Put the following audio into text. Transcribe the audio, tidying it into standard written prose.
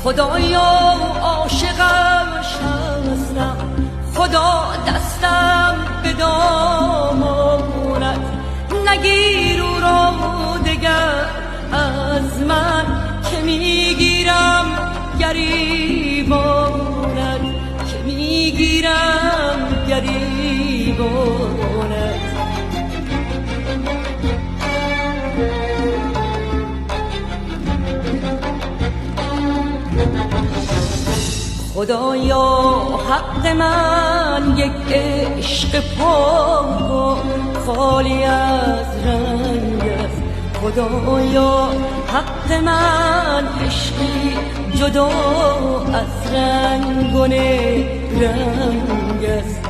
خدایا عاشقش هستم، خدا دستم به دامانت، نگیر او را دگر از من که میگیرم گریبانت، که میگیرم گریبانت. خدایا حق من یک عشق پاک خالی از رنگ است، خدایا حق من عشقی جدا از رنگ و رنگ است.